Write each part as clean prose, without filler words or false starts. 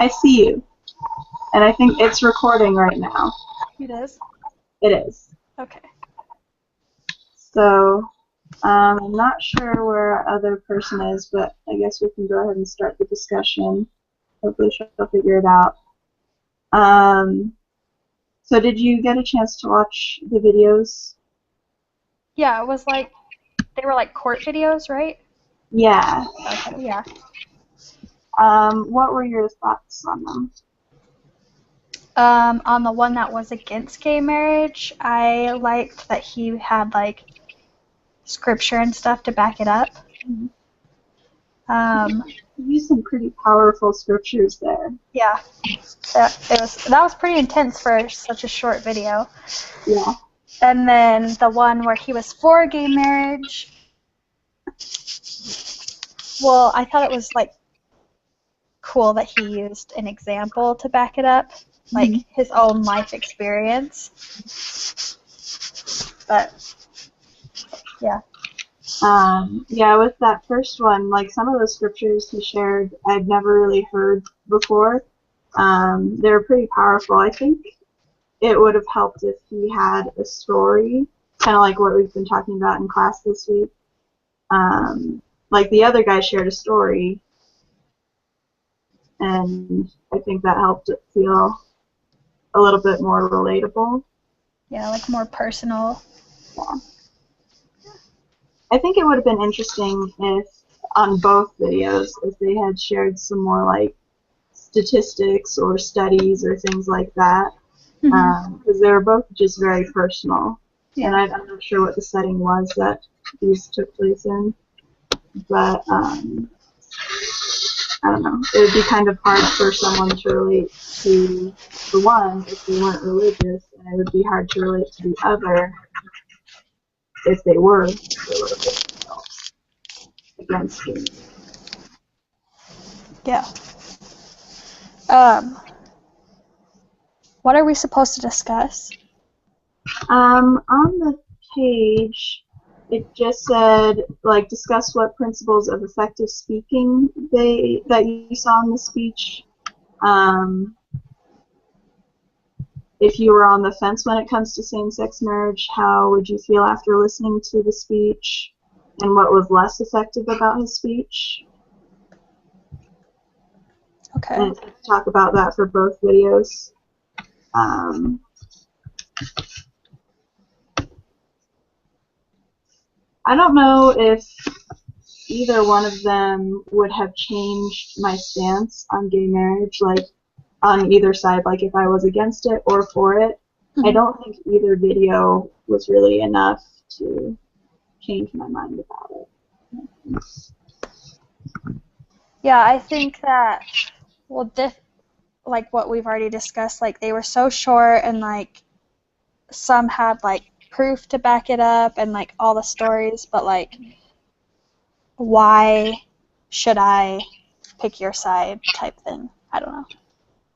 I see you, and I think it's recording right now. It is? It is. Okay. So, I'm not sure where our other person is, but I guess we can go ahead and start the discussion. Hopefully she'll figure it out. So did you get a chance to watch the videos? Yeah, it was like, they were like court videos, right? Yeah. Okay, yeah. What were your thoughts on them? On the one that was against gay marriage, I liked that he had like scripture and stuff to back it up. You used some pretty powerful scriptures there. Yeah, that was pretty intense for such a short video. Yeah. And then the one where he was for gay marriage, well, I thought it was like cool that he used an example to back it up, like his own life experience. But yeah. Yeah, with that first one, like some of the scriptures he shared, I'd never really heard before. They were pretty powerful. I think it would have helped if he had a story, kind of like what we've been talking about in class this week. Like the other guy shared a story, and I think that helped it feel a little bit more relatable. Yeah, like more personal. Yeah. I think it would have been interesting if, on both videos, if they had shared some more like statistics or studies or things like that, because they were both just very personal. Yeah. And I'm not sure what the setting was that these took place in, but I don't know. It would be kind of hard for someone to relate to the one if they weren't religious, and it would be hard to relate to the other if they were religious against it. Yeah. What are we supposed to discuss? On the page, it just said, like, discuss what principles of effective speaking that you saw in the speech. If you were on the fence when it comes to same-sex marriage, how would you feel after listening to the speech, and what was less effective about his speech? Okay. And talk about that for both videos. I don't know if either one of them would have changed my stance on gay marriage, like on either side, like if I was against it or for it. I don't think either video was really enough to change my mind about it. Yeah, I think that, well, like what we've already discussed, like they were so short and like some had like proof to back it up and like all the stories, but like why should I pick your side type thing? I don't know.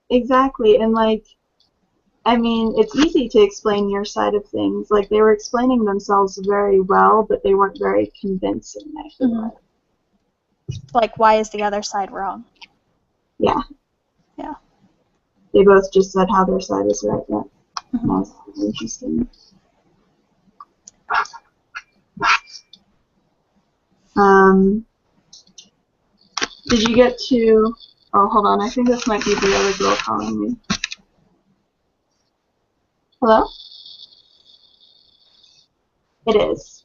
Exactly, and like, I mean, it's easy to explain your side of things. Like, they were explaining themselves very well, but they weren't very convincing, I feel like. Like, why is the other side wrong? Yeah. Yeah. They both just said how their side is right. Yeah. That's interesting. Did you get to? Oh, hold on. I think this might be the other girl calling me. Hello? It is.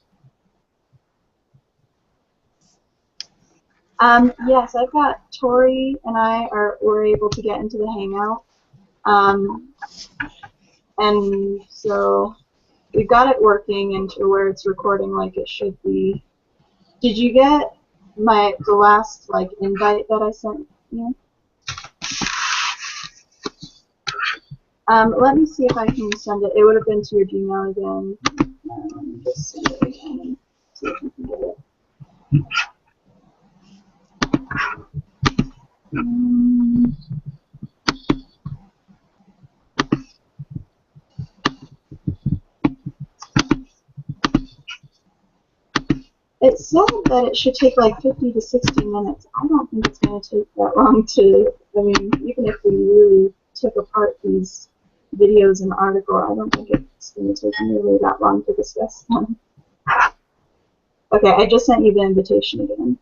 Yes, I've got Tori and we're able to get into the Hangout. And so we've got it working into where it's recording like it should be. Did you get the last like invite that I sent you? Let me see if I can send it. It would have been to your Gmail again. Let me just send it again and see if you can get it. It said that it should take like 50 to 60 minutes. I don't think it's going to take that long to, I mean, even if we really took apart these videos and article, I don't think it's going to take nearly that long to discuss them. Okay, I just sent you the invitation again.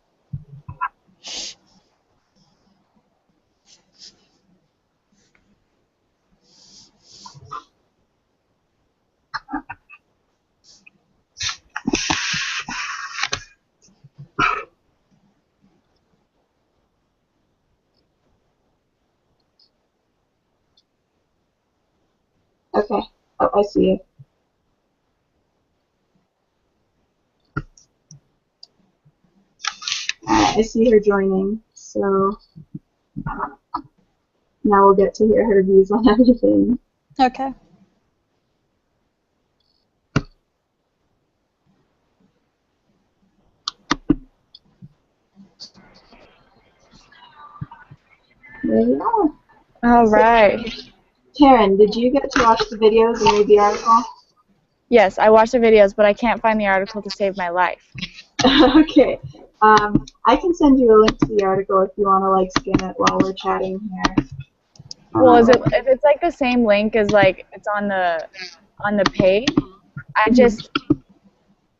Okay, oh, I see it. I see her joining, so now we'll get to hear her views on everything. Okay. There we are. All right. Taryn, did you get to watch the videos and read the article? Yes, I watched the videos, but I can't find the article to save my life. Okay. I can send you a link to the article if you want to like scan it while we're chatting here. Well, if it's like the same link as like it's on the page, I just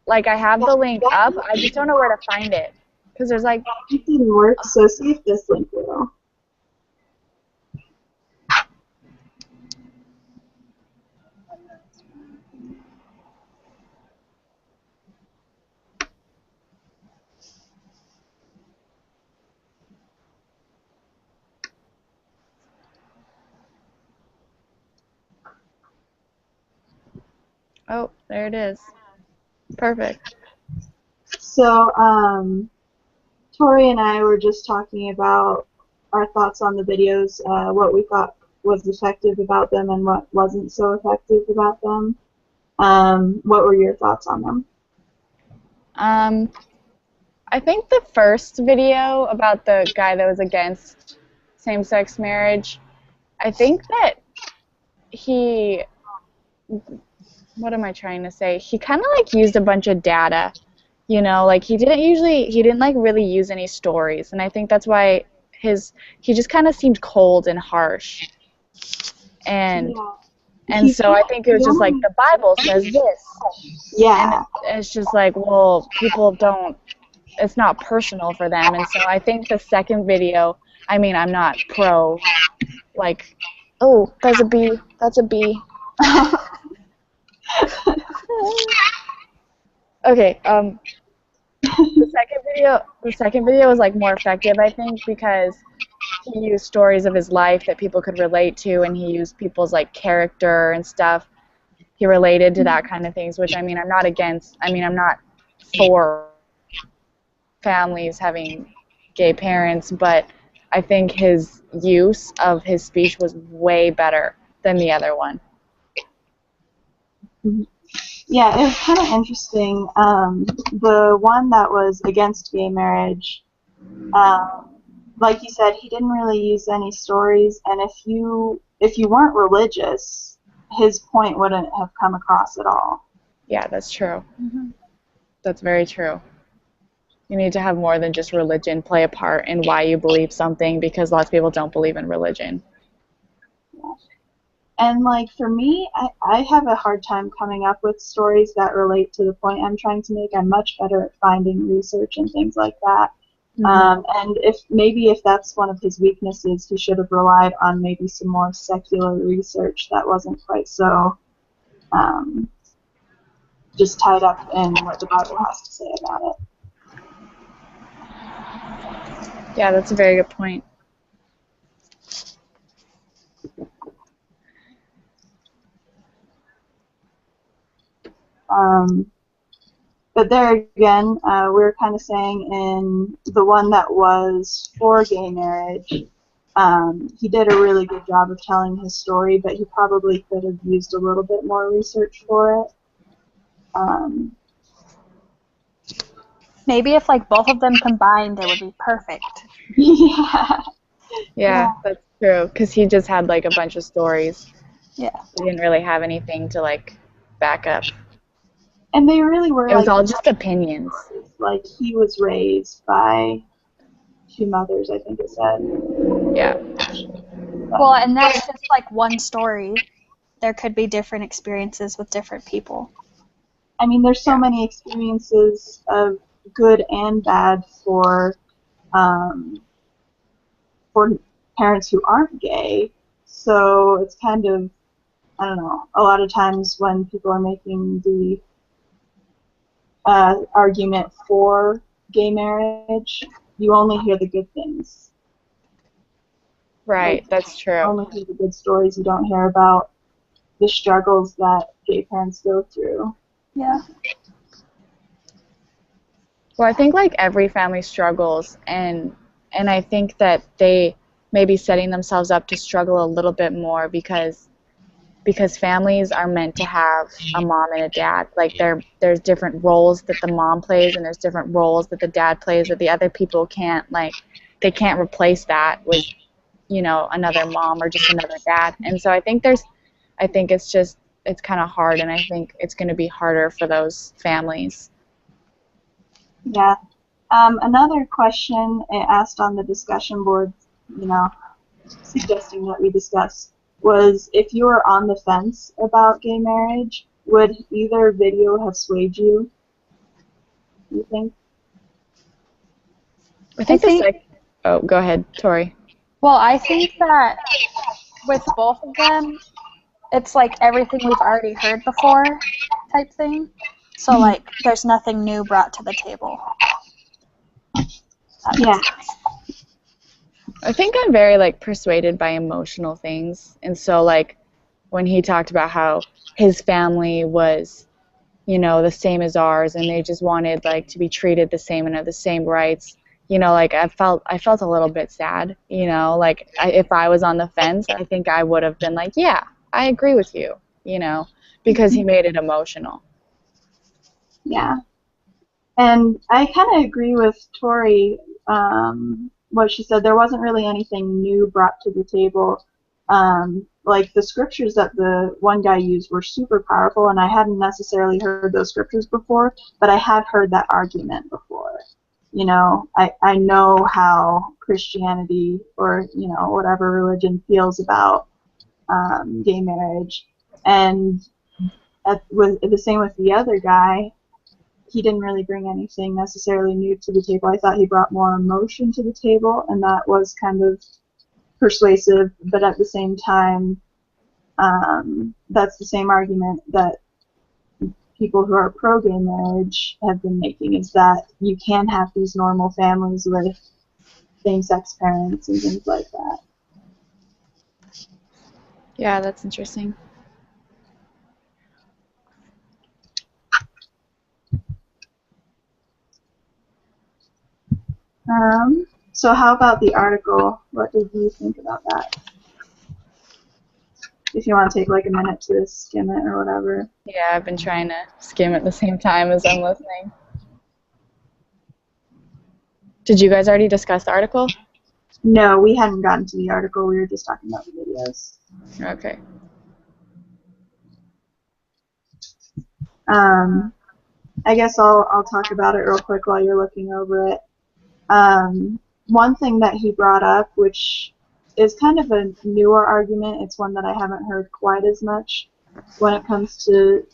like I have the link up. I just don't know where to find it because there's like It didn't work, so see if this link will. oh, there it is. Perfect. So, Tori and I were just talking about our thoughts on the videos, what we thought was effective about them and what wasn't so effective about them. What were your thoughts on them? I think the first video about the guy that was against same-sex marriage, I think that he, what am I trying to say? He kind of like used a bunch of data, you know, like he didn't like really use any stories, and I think that's why he just kind of seemed cold and harsh, and so I think it was just like the Bible says this, yeah, and it's just like, well, people don't, it's not personal for them, and so I think the second video, I mean, I'm not pro, like, oh, that's a bee, okay, the second video was like more effective, I think, because he used stories of his life that people could relate to, and he used people's like character and stuff. He related to that kind of things, which I mean, I'm not against. I mean, I'm not for families having gay parents, but I think his use of his speech was way better than the other one. Yeah, it was kind of interesting. The one that was against gay marriage, like you said, he didn't really use any stories, and if you weren't religious, his point wouldn't have come across at all. Yeah, that's true. That's very true. You need to have more than just religion play a part in why you believe something, because lots of people don't believe in religion. Yeah. And like for me, I have a hard time coming up with stories that relate to the point I'm trying to make. I'm much better at finding research and things like that. And if that's one of his weaknesses, he should have relied on maybe some more secular research that wasn't quite so just tied up in what the Bible has to say about it. Yeah, that's a very good point. But there again, we were kind of saying in the one that was for gay marriage, he did a really good job of telling his story, but he probably could have used a little bit more research for it. Maybe if like both of them combined, it would be perfect. Yeah, that's true. Because he just had like a bunch of stories. Yeah. He didn't really have anything to like back up. And they really were. It was all just opinions. Like he was raised by two mothers, I think it said. Yeah. Well, and that's just like one story. There could be different experiences with different people. I mean, there's so many experiences of good and bad for parents who aren't gay. So it's kind of, I don't know, a lot of times when people are making the argument for gay marriage, you only hear the good things. Right, that's true. You only hear the good stories. You don't hear about the struggles that gay parents go through. Yeah. Well, I think like every family struggles, and I think that they may be setting themselves up to struggle a little bit more because families are meant to have a mom and a dad. Like there's different roles that the mom plays, and there's different roles that the dad plays that the other people can't, like, they can't replace that with, you know, another mom or just another dad. And so I think it's kind of hard, and I think it's going to be harder for those families. Yeah. Another question it asked on the discussion board, you know, suggesting that we discuss, was if you were on the fence about gay marriage, would either video have swayed you? You think? I think oh, go ahead, Tori. Well, I think that with both of them, it's like everything we've already heard before type thing. So, like, there's nothing new brought to the table. Yeah. I think I'm very, like, persuaded by emotional things. And so, like, when he talked about how his family was, you know, the same as ours, and they just wanted, like, to be treated the same and have the same rights, you know, like, I felt a little bit sad, you know, like, if I was on the fence, I think I would have been like, yeah, I agree with you, you know, because he made it emotional. Yeah. And I kind of agree with Tori, what she said. There wasn't really anything new brought to the table. Like the scriptures that the one guy used were super powerful, and I hadn't necessarily heard those scriptures before, but I have heard that argument before. You know, I know how Christianity or, you know, whatever religion feels about gay marriage. And the same with the other guy, he didn't really bring anything necessarily new to the table. I thought he brought more emotion to the table, and that was kind of persuasive, but at the same time, that's the same argument that people who are pro-gay marriage have been making, is that you can have these normal families with same-sex parents and things like that. Yeah, that's interesting. So how about the article? What did you think about that? If you want to take like a minute to skim it or whatever. Yeah, I've been trying to skim at the same time as I'm listening. Did you guys already discuss the article? No, we hadn't gotten to the article. We were just talking about the videos. Okay. I guess I'll talk about it real quick while you're looking over it. One thing that he brought up, which is kind of a newer argument, it's one that I haven't heard quite as much when it comes to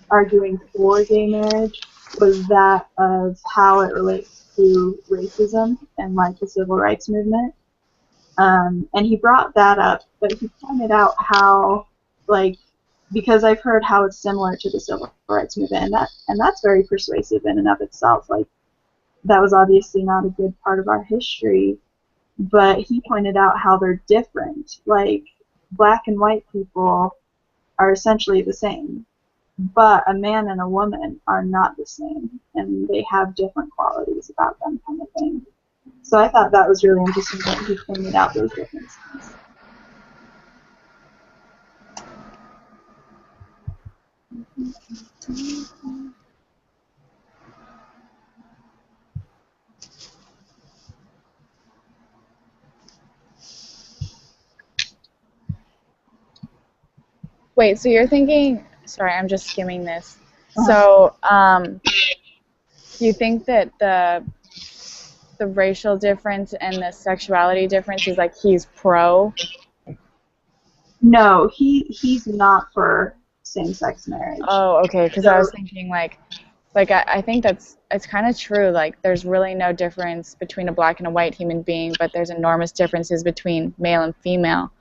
arguing for gay marriage, was that of how it relates to racism and like the civil rights movement. And he brought that up, but he pointed out how, like, because I've heard how it's similar to the civil rights movement, and that's very persuasive in and of itself. Like, that was obviously not a good part of our history, but he pointed out how they're different. Like, black and white people are essentially the same, but a man and a woman are not the same, and they have different qualities about them, kind of thing. So I thought that was really interesting that he pointed out those differences. Wait, so you're thinking, sorry, I'm just skimming this. So, you think that the racial difference and the sexuality difference is like he's pro? No, he's not for same-sex marriage. Oh, okay, because I was thinking like I think it's kind of true. Like, there's really no difference between a black and a white human being, but there's enormous differences between male and female.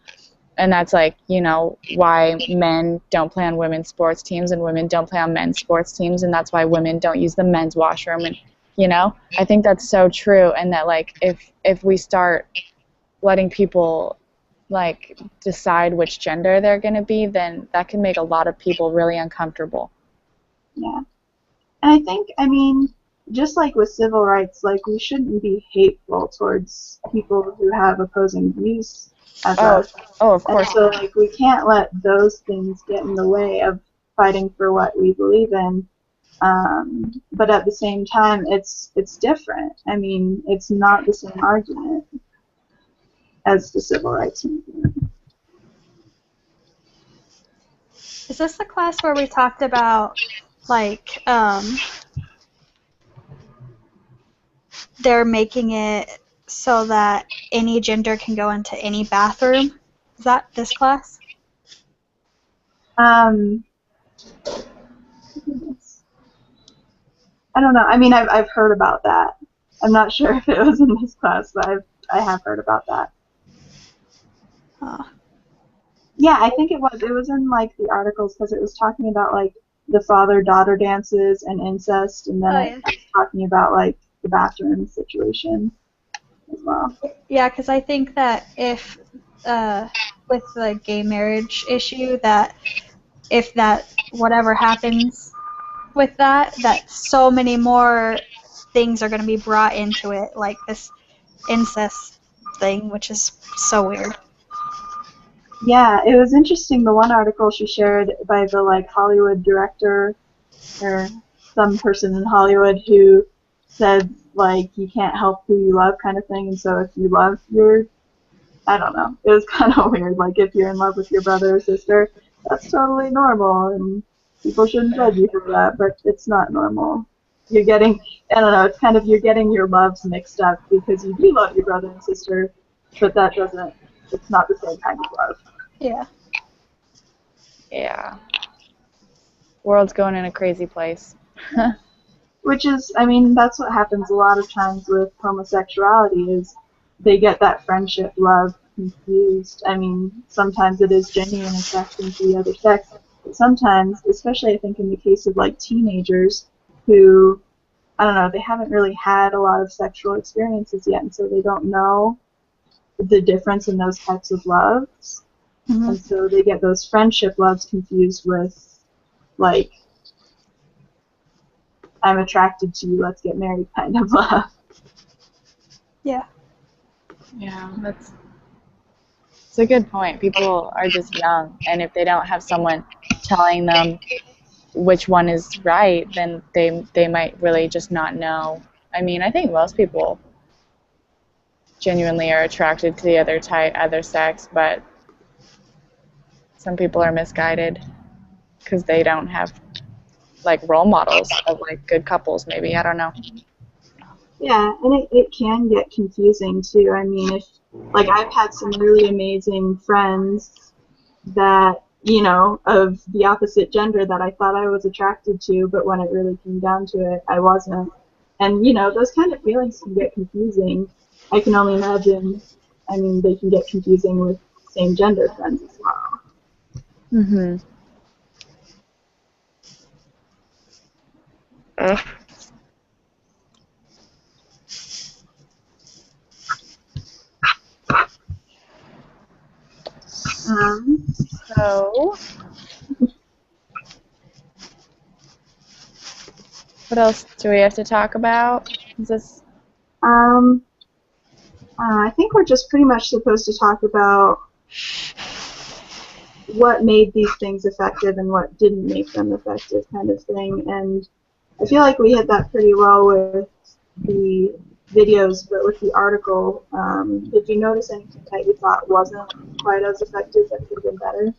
And that's like, you know, why men don't play on women's sports teams and women don't play on men's sports teams, and that's why women don't use the men's washroom. And, you know, I think that's so true. And that, like, if we start letting people, like, decide which gender they're going to be, then that can make a lot of people really uncomfortable. Yeah. And I think, I mean, just like with civil rights, like, we shouldn't be hateful towards people who have opposing views as us. Oh, of course. And so, like, we can't let those things get in the way of fighting for what we believe in. But at the same time, it's different. I mean, it's not the same argument as the civil rights movement. Is this the class where we talked about, like, they're making it so that any gender can go into any bathroom? Is that this class? I don't know. I mean, I've heard about that. I'm not sure if it was in this class, but I have heard about that. Oh. Yeah, I think it was. It was in, like, the articles, because it was talking about, like, the father-daughter dances and incest, and then it was talking about, like, the bathroom situation as well. Yeah, because I think that if, with the gay marriage issue, that if that, whatever happens with that, that so many more things are going to be brought into it, like this incest thing, which is so weird. Yeah, it was interesting. The one article she shared by the, like, Hollywood director or some person in Hollywood who said, like, you can't help who you love, kind of thing. And so if you love your, I don't know, it was kind of weird. Like, if you're in love with your brother or sister, that's totally normal, and people shouldn't judge you for that. But it's not normal. You're getting, I don't know, it's kind of, you're getting your loves mixed up because you do love your brother and sister, but that doesn't, it's not the same kind of love. Yeah. Yeah. World's going in a crazy place. Which is, I mean, that's what happens a lot of times with homosexuality, is they get that friendship love confused. I mean, sometimes it is genuine attraction to the other sex, but sometimes, especially I think in the case of, like, teenagers who, I don't know, they haven't really had a lot of sexual experiences yet, and so they don't know the difference in those types of loves. Mm-hmm. And so they get those friendship loves confused with, like, I'm attracted to you, let's get married kind of love. Yeah. Yeah, it's a good point. People are just young, and if they don't have someone telling them which one is right, then they might really just not know. I mean, I think most people genuinely are attracted to the other sex, but some people are misguided because they don't have, like, role models of, like, good couples, maybe. I don't know. Yeah, and it can get confusing too. I mean, if, like, I've had some really amazing friends that, you know, of the opposite gender that I thought I was attracted to, but when it really came down to it, I wasn't. And, you know, those kind of feelings can get confusing. I can only imagine, I mean, they can get confusing with same-gender friends as well. Mm-hmm. So, what else do we have to talk about? Is this? I think we're just pretty much supposed to talk about what made these things effective and what didn't make them effective, kind of thing. And I feel like we hit that pretty well with the videos, but with the article, did you notice anything that you thought wasn't quite as effective that could have been better?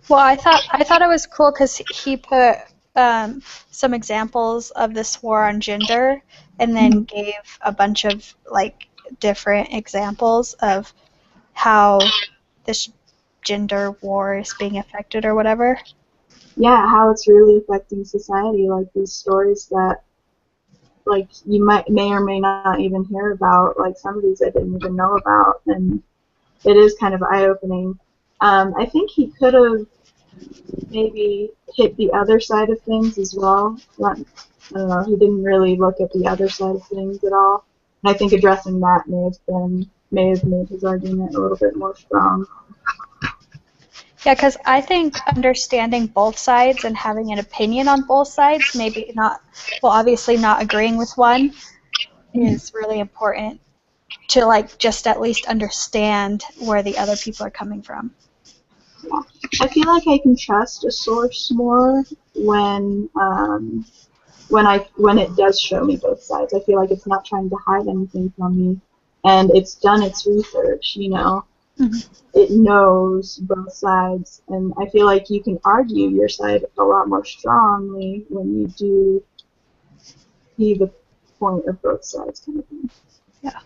Well, I thought it was cool because he put some examples of this war on gender, and then gave a bunch of like different examples of how this gender war is being affected or whatever. Yeah, how it's really affecting society, like these stories that like you may or may not even hear about, like some of these I didn't even know about, and it is kind of eye-opening. I think he could have maybe hit the other side of things as well. I don't know, he didn't really look at the other side of things at all. And I think addressing that may have made his argument a little bit more strong. Yeah, because I think understanding both sides and having an opinion on both sides, maybe not, well, obviously not agreeing with one, is really important to like just at least understand where the other people are coming from. Yeah. I feel like I can trust a source more when it does show me both sides. I feel like it's not trying to hide anything from me, and it's done its research. You know, it knows both sides, and I feel like you can argue your side a lot more strongly when you do see the point of both sides, kind of thing. Yeah.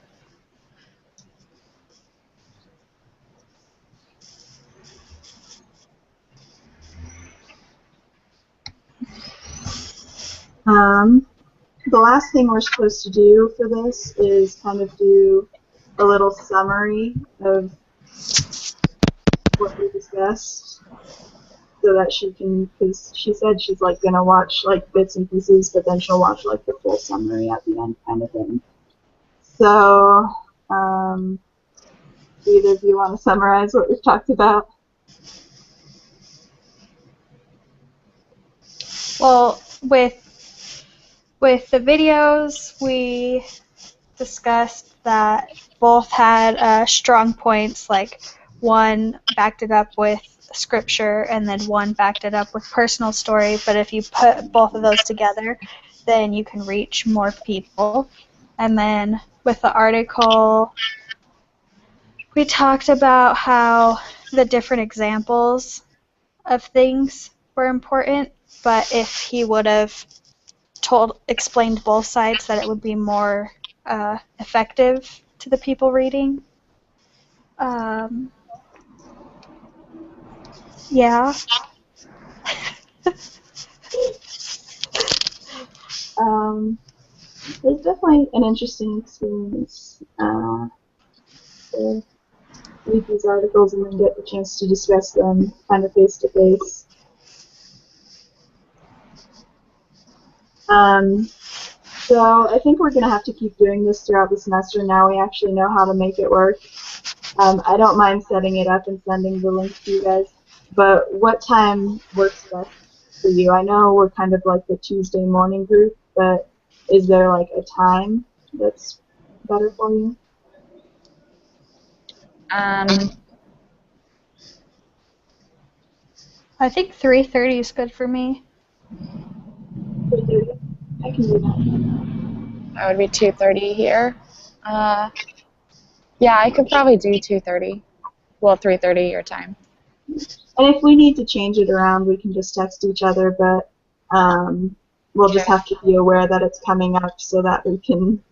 The last thing we're supposed to do for this is kind of do a little summary of what we discussed, so that she can, because she said she's like gonna watch like bits and pieces, but then she'll watch like the full summary at the end, kind of thing. So, do either of you want to summarize what we've talked about? Well, with the videos, we discussed that both had strong points, like one backed it up with scripture and then one backed it up with personal story, but if you put both of those together, then you can reach more people. And then with the article, we talked about how the different examples of things were important, but if he would have explained both sides, that it would be more effective to the people reading. Yeah. It's definitely an interesting experience to read these articles and then get the chance to discuss them kind of face to face. So I think we're going to have to keep doing this throughout the semester. Now we actually know how to make it work. I don't mind setting it up and sending the link to you guys, but what time works best for you? I know we're kind of like the Tuesday morning group, but is there like a time that's better for you? I think 3:30 is good for me. 3:30? I can do that. That would be 2:30 here. Yeah, I could probably do 2:30. Well, 3:30 your time. And if we need to change it around, we can just text each other, but we'll just have to be aware that it's coming up so that we can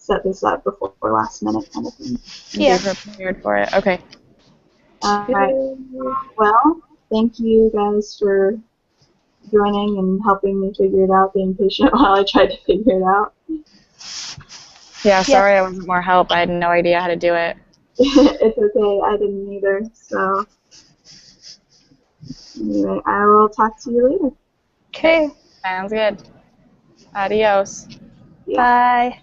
set this up before last minute kind of thing. Yeah. Be prepared for it. Okay. All right. Well, thank you guys for joining and helping me figure it out, being patient while I tried to figure it out. Yeah, sorry I wasn't more help. I had no idea how to do it. It's okay, I didn't either. So, anyway, I will talk to you later. Okay. Sounds good. Adios. Yeah. Bye.